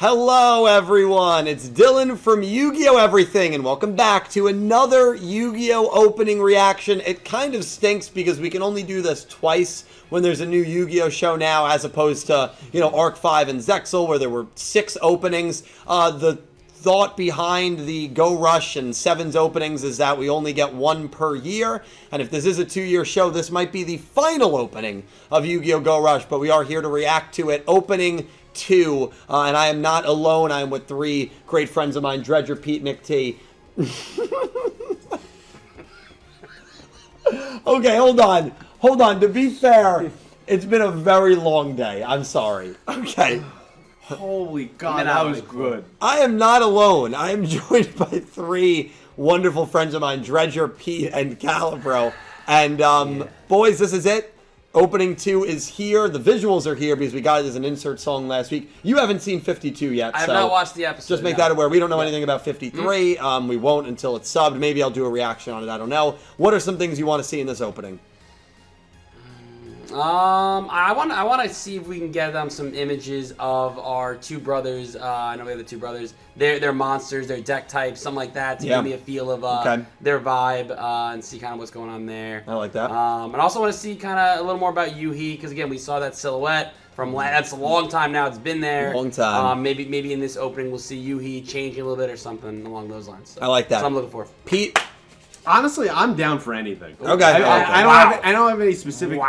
Hello everyone, it's Dylan from Yu-Gi-Oh! Everything, and welcome back to another Yu-Gi-Oh! Opening reaction. It kind of stinks because we can only do this twice when there's a new Yu-Gi-Oh! Show now, as opposed to, Arc 5 and Zexal, where there were 6 openings. The thought behind the Go Rush and Sevens openings is that we only get 1 per year, and if this is a 2-year show, this might be the final opening of Yu-Gi-Oh! Go Rush, but we are here to react to it. Opening 2, and I am not alone. I am with 3 great friends of mine, Dredger, Pete, Nick T. Okay, hold on. To be fair, it's been a very long day. I'm sorry. Okay. Holy God, that was good. I am not alone. I am joined by 3 wonderful friends of mine, Dredger, Pete, and Calibro. And, boys, this is it. Opening 2 is here. The visuals are here because we got it as an insert song last week. You haven't seen 52 yet. I have not watched the episode. Just make that aware. We don't know anything about 53. We won't until it's subbed. Maybe I'll do a reaction on it. I don't know. What are some things you want to see in this opening? I want to see if we can get them some images of our 2 brothers. I know we have the 2 brothers. Their monsters, their deck types, something like that, to give me a feel of their vibe and see kind of what's going on there. I like that. And I also want to see kind of a little more about Yuhi, because again, we saw that silhouette from that's a long time now. It's been there. Long time. Maybe in this opening we'll see Yuhi changing a little bit or something along those lines. So, I like that. That's what I'm looking for. Pete. Honestly, I'm down for anything. Okay. I don't have any specific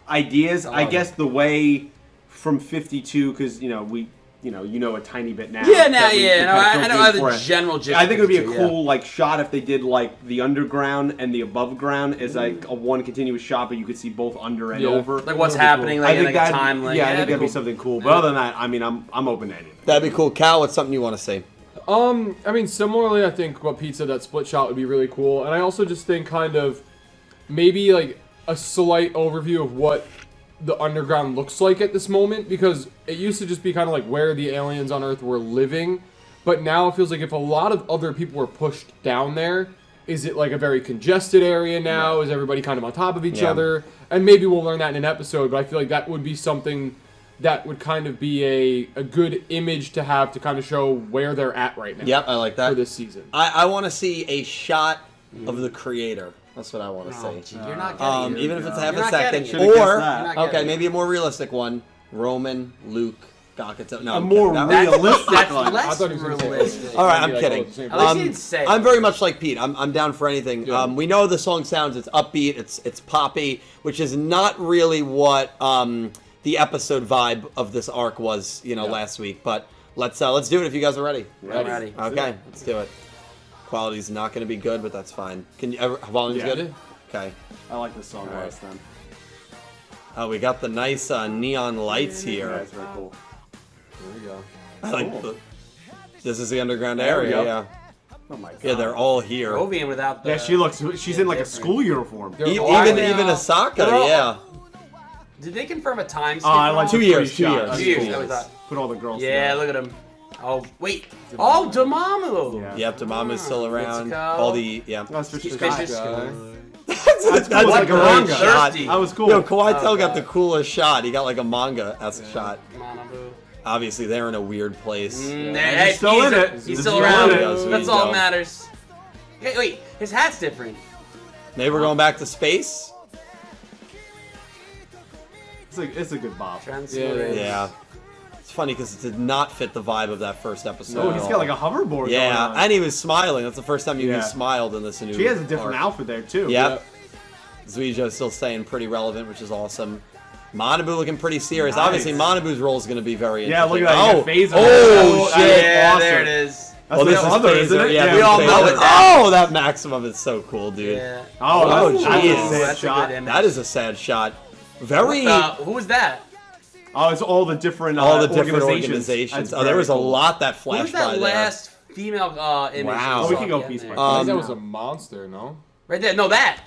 ideas. I guess it. the way from 52, because you know a tiny bit now. Yeah, I know the general gist. I think it would be a cool shot if they did like the underground and the above ground as like a one continuous shot, but you could see both under and over. Like what's happening, cool. like in like a timeline. Yeah, I think that'd be something cool. But other than that, I mean, I'm open to anything. That'd be cool. Cal, what's something you want to see? I mean, similarly, I think what Pete said, that split shot would be really cool. And I also just think kind of maybe like a slight overview of what the underground looks like at this moment, because it used to just be kind of like where the aliens on Earth were living. But now it feels like if a lot of other people were pushed down there, is it like a very congested area now? Is everybody kind of on top of each other? And maybe we'll learn that in an episode, but I feel like that would be something that would kind of be a good image to have to kind of show where they're at right now. Yep, I like that. For this season. I want to see a shot of the creator. That's what I want to see. You're not getting it. Even if it's half You're a not second. getting it. Or, okay, maybe a more realistic one. Roman, Luke, Gakuto. No, a more realistic That's one. less realistic. All right, I'm kidding. At least he didn't say I'm very much like Pete. I'm down for anything. Yeah. We know the song sounds. It's upbeat. It's poppy, which is not really what the episode vibe of this arc was, last week. But let's do it if you guys are ready. I'm ready. Okay, let's do it. Quality's not going to be good, but that's fine. Can you? Volume's good. Okay. I like this song last time. Oh, we got the nice neon lights here. Yeah, that's very cool. There we go. I like this is the underground area. Yeah. Oh my God. Yeah, they're all here. Ovian without the... Yeah, she's in like a school uniform. Even Asaka, yeah. Did they confirm a time skip? Oh, I like 2 years. 2 years. 2 years. That was that. Put all the girls Yeah, together. look at him. Oh, wait. Oh, Dormammu. Yeah. Yep, Tamama's still around. Mitsuko. All the That's Fishes. That's like a a great manga. shot. That was cool. Yo, Kawaii got the coolest shot. He got like a manga-esque shot. Manabu. Obviously, they're in a weird place. Hey, he's still in it. He's still around. That's That's all that matters. Hey, wait, his hat's different. Maybe we're going back to space? It's a good bop. Yeah. It's funny because it did not fit the vibe of that first episode. Oh, he's got like a hoverboard going on. And he was smiling. That's the first time he smiled in this new She has a different outfit there, too. Yep. Zuijou's still staying pretty relevant, which is awesome. Manabu looking pretty serious. Nice. Obviously, Manabu's role is going to be very interesting. Yeah, look at that. Phaser. Oh, shit. Yeah, awesome. there it is. That's this is other, Phaser, isn't it? Yeah, we all know it. Oh, that maximum is so cool, dude. Yeah. Oh, geez. That's a good image. That is a sad shot. Very... Who was that? Oh, it's all the different organizations. Oh, there was a lot that Who flashed was that by last female image? Wow. We can go piece by piece. That was a monster, no? Right there. No, that.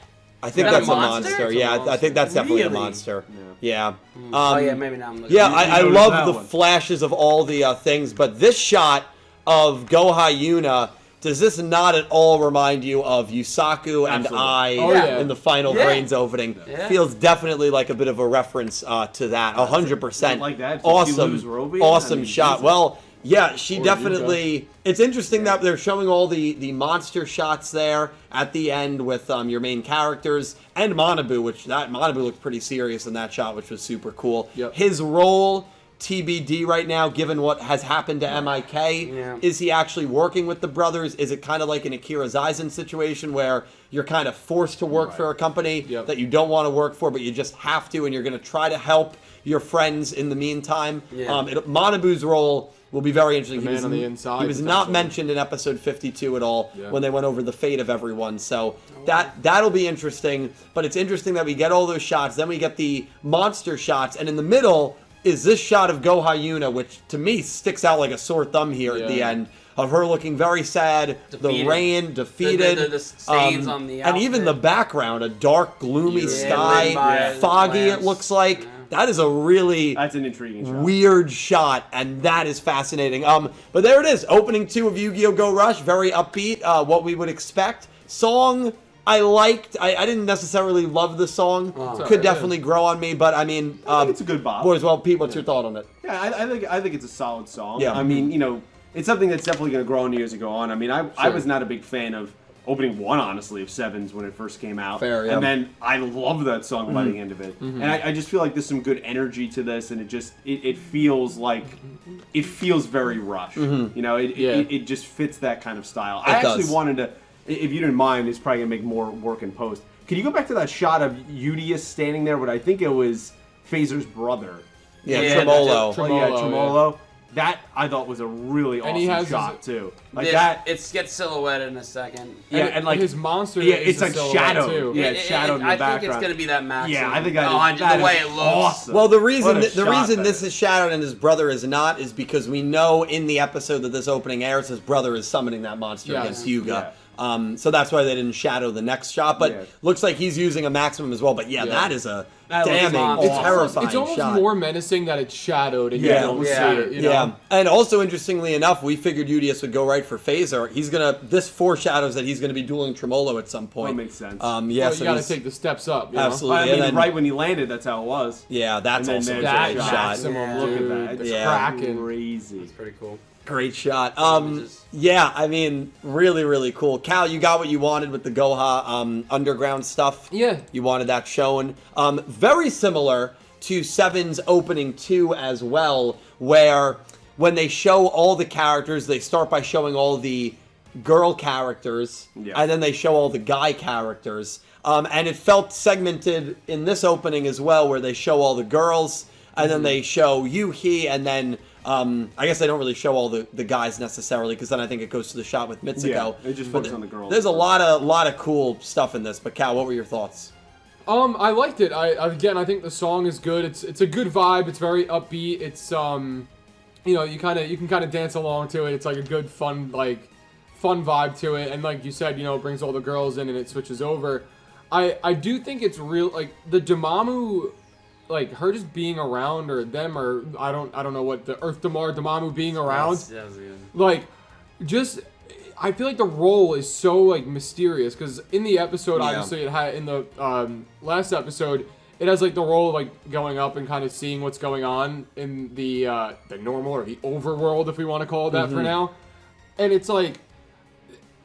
I think Is that that's a a monster? monster. It's a Yeah, I monster. think that's definitely a Really? monster. Yeah. Oh, yeah, maybe now I'm looking. Yeah, You I noticed love that the one. flashes of all the things, but this shot of Gohei Yuna, does this not at all remind you of Yusaku and Absolutely. in the final Brains opening? Yeah. Feels definitely like a bit of a reference to that. 100%. Like that. Awesome, awesome shot. Well, Yeah, she Or definitely. It's interesting that they're showing all the monster shots there at the end with your main characters and Manabu, which Manabu looked pretty serious in that shot, which was super cool. Yep. His role TBD right now, given what has happened to MIK. Yeah. Is he actually working with the brothers? Is it kind of like an Akira Zaizen situation where you're kind of forced to work for a company that you don't want to work for, but you just have to, and you're going to try to help your friends in the meantime? Yeah. Manabu's role will be very interesting. The man on the inside, He was not mentioned in episode 52 at all when they went over the fate of everyone. So that'll be interesting. But it's interesting that we get all those shots. Then we get the monster shots. And in the middle is this shot of Go Hyuna, which to me sticks out like a sore thumb here at the end. Of her looking very sad, the rain, defeated, the stains on the and even the background, a dark, gloomy sky, foggy it looks like. That is a really that's an intriguing shot. Weird shot, and that is fascinating. But there it is, opening 2 of Yugioh Go Rush, very upbeat, what we would expect. Song I liked. I didn't necessarily love the song. Could definitely grow on me, but I mean, I think it's a good bop. Boys, well, Pete, what's your thought on it? Yeah, I think it's a solid song. Yeah. I mean, you know, it's something that's definitely going to grow on you as you go on. I mean, I was not a big fan of opening 1, honestly, of Sevens when it first came out. Fair, yeah. And then I love that song by the end of it. And I just feel like there's some good energy to this, and it feels like, it feels very Rush. You know, it just fits that kind of style. I actually wanted to, if you didn't mind, it's probably going to make more work in post. Can you go back to that shot of Udius standing there with, I think it was Phaser's brother? Tremolo. Tremolo. That I thought was a really awesome shot too. Like that, it gets silhouetted in a second. And like his monster. It's like shadow. Too. Yeah, it's shadowed in the background. I think it's gonna be that Maxim. Yeah, I think that the way it looks. Awesome. Well, the reason that this is shadowed and his brother is not is because we know in the episode that this opening airs, his brother is summoning that monster against Hyuga. So that's why they didn't shadow the next shot. But looks like he's using a maximum as well. But that is a damning, terrifying It's almost shot. more menacing that it's shadowed and you don't see it. You know? And also, interestingly enough, we figured Udius would go right for Phaser. This foreshadows that he's going to be dueling Tremolo at some point. That makes sense. So you got to take the steps up. You absolutely. Know? I mean, right when he landed, that's how it was. Yeah, that's also a that great shot. maximum, Look at that. It's cracking. Crazy. It's pretty cool. Great shot. Yeah, I mean, really, really cool. Cal, you got what you wanted with the Goha underground stuff. Yeah. You wanted that shown. Very similar to Seven's opening 2 as well, where when they show all the characters, they start by showing all the girl characters, and then they show all the guy characters. And it felt segmented in this opening as well, where they show all the girls, and then they show Yuhi, and then I guess they don't really show all the guys necessarily, because then I think it goes to the shot with Mitsuko. Yeah, it just focuses on the girls. There's a lot of cool stuff in this. But Cal, what were your thoughts? I liked it. I think the song is good. It's a good vibe. It's very upbeat. It's you can kind of dance along to it. It's like a good fun vibe to it. And like you said, it brings all the girls in and it switches over. I do think it's real, like the Damamu, like her just being around, or them, or I don't know what, the Earth Damamu being around. Like, just I feel like the role is so like mysterious, because in the episode, obviously it had in the last episode, it has like the role of like going up and kind of seeing what's going on in the normal or the overworld, if we want to call it that for now. And it's like,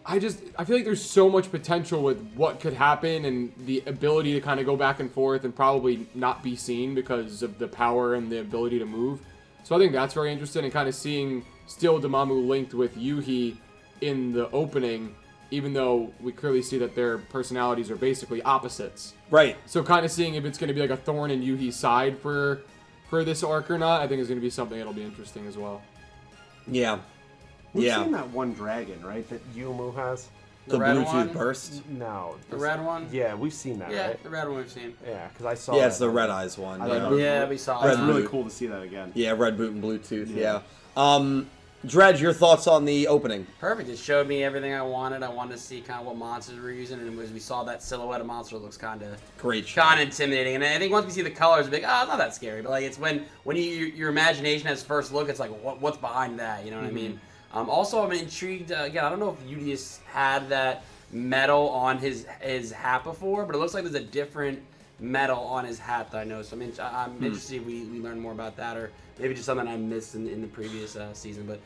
I feel like there's so much potential with what could happen, and the ability to kind of go back and forth and probably not be seen because of the power and the ability to move. So I think that's very interesting, and kind of seeing still Damamu linked with Yuhi in the opening, even though we clearly see that their personalities are basically opposites. Right. So kind of seeing if it's going to be like a thorn in Yuhi's side for this arc or not, I think is going to be something that'll be interesting as well. Yeah. We've seen that one dragon, right, that Yumu has? The red Bluetooth one? burst? No. The red one? Yeah, we've seen that, Yeah, right? the red one we've seen. Yeah, because I saw Yeah, it's the Red Eyes one. Yeah, we saw It's it. really cool to see that again. Yeah, Red Boot and Bluetooth, yeah. Dredge, your thoughts on the opening? Perfect. It showed me everything I wanted. I wanted to see kind of what monsters we're using, and as we saw that silhouette of monster, it looks kind of great shot. Kind of intimidating. And I think once we see the colors, we're like, it's not that scary. But like, it's when your imagination has first look, it's like, what's behind that? You know what I mean? Also, I'm intrigued. Again, I don't know if Udius had that metal on his hat before, but it looks like there's a different metal on his hat that I know. So I'm interested if we learn more about that, or maybe just something I missed in the previous season. But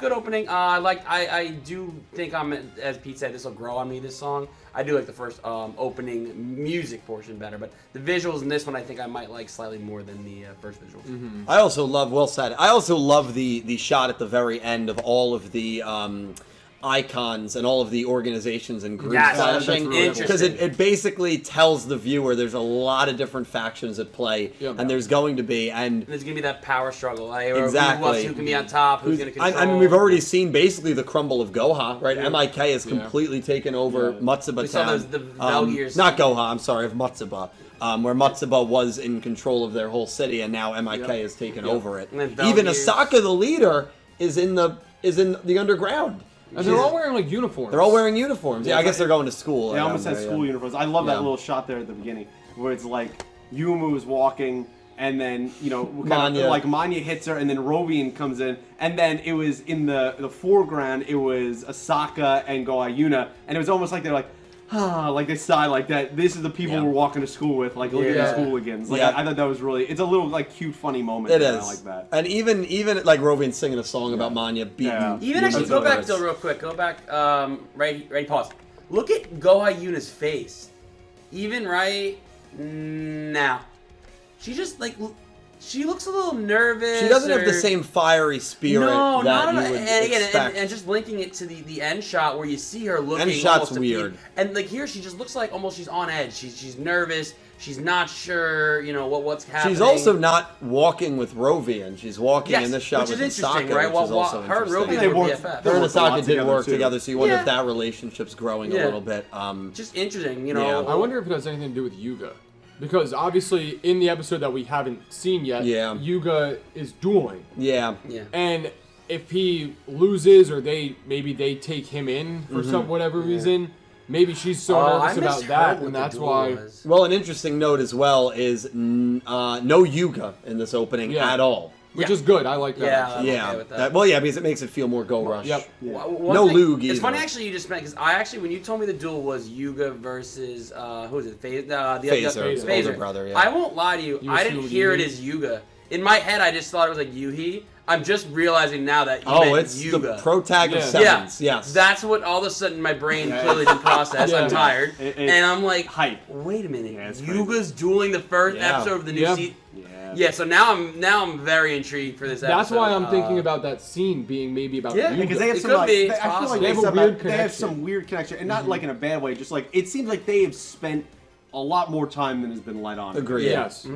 good opening. I do think as Pete said, this will grow on me. This song, I do like the first opening music portion better, but the visuals in this one I think I might like slightly more than the first visuals. I also love, well said. I also love the shot at the very end of all of the icons and all of the organizations and groups flashing, because it basically tells the viewer there's a lot of different factions at play, and there's going to be, and there's going to be that power struggle. Exactly. Who can be on top? Who's going to control? I mean, we've already seen basically the crumble of Goha, right? MIK has completely taken over Matsuba we saw town. the Velgears. Not Goha, I'm sorry, of Matsuba. Where Matsuba was in control of their whole city, and now MIK has taken over it. Even Asaka, the leader, is in the underground. And they're all wearing like uniforms. They're all wearing uniforms. Yeah, I guess they're going to school. They almost have school uniforms. I love that little shot there at the beginning where it's like Yumu's walking, and then Manya hits her, and then Rovian comes in, and then it was in the foreground. It was Asaka and Goayuna, and it was almost like they're like, like they sigh like that. This is the people we're walking to school with, like looking at schooligans. Like I thought that was really, it's a little like cute, funny moment. It is. I like that. And even like Rovian singing a song about Manya beating. Yeah. Even actually, go back still real quick. Go back. Ready. Pause. Look at Gohayuna's face. Even right now, she just like. She looks a little nervous. She doesn't have the same fiery spirit that you would expect. And just linking it to the end shot where you see her looking. End shot's weird. And like here, she just looks like almost she's on edge. She's nervous. She's not sure, what's happening. She's also not walking with Rovian. She's walking in this shot with Asaka, right? Which is also her and interesting. Rovian were BFF. Her and Asaka did work together, so you wonder if that relationship's growing a little bit. Just interesting, I wonder if it has anything to do with Yuga. Because obviously, in the episode that we haven't seen yet, Yuga is dueling. Yeah. And if he loses, or maybe they take him in for whatever reason, maybe she's so nervous about that, and that's why. Well, an interesting note as well is no Yuga in this opening at all. Which is good. I like that. Yeah. Okay with that. Because it makes it feel more Go Rush. Yep. No Lug either. It's funny actually you just meant, because when you told me the duel was Yuga versus who is it? Phaser. Older brother. Yeah. I won't lie to you. I didn't hear it as Yuga. In my head, I just thought it was like Yuhi. I'm just realizing now that it's Yuga. the pro tag of sevens. Yes. That's what all of a sudden my brain clearly didn't process. I'm tired. And I'm like, hype. Wait a minute. Yuga's dueling the first episode of the new season. Yeah, so now I'm very intrigued for this episode. That's why I'm thinking about that scene being maybe about Yuga. Because they have some I feel like they have some weird connection, and not like in a bad way. Just like it seems like they have spent a lot more time than has been let on. Agreed. Yes.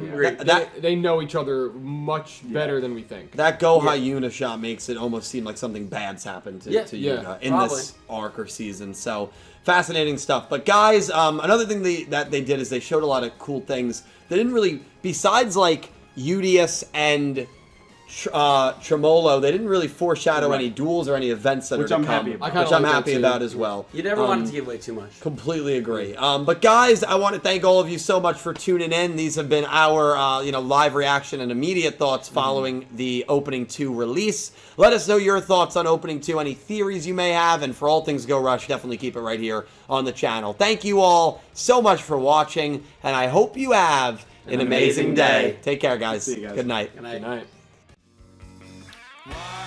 They know each other much better than we think. That Gohayuna shot makes it almost seem like something bad's happened to Yuga in this arc or season. So fascinating stuff. But guys, another thing that they did is they showed a lot of cool things. They didn't really, besides like Udius and Tremolo, they didn't really foreshadow any duels or any events that are to come, which I'm happy about as well. You never wanted to give away too much. Completely agree. But guys, I want to thank all of you so much for tuning in. These have been our live reaction and immediate thoughts following the Opening 2 release. Let us know your thoughts on Opening 2, any theories you may have, and for all things Go Rush, definitely keep it right here on the channel. Thank you all so much for watching, and I hope you have an amazing day. Take care, guys. See you guys. Good night. Good night. Good night. Wow.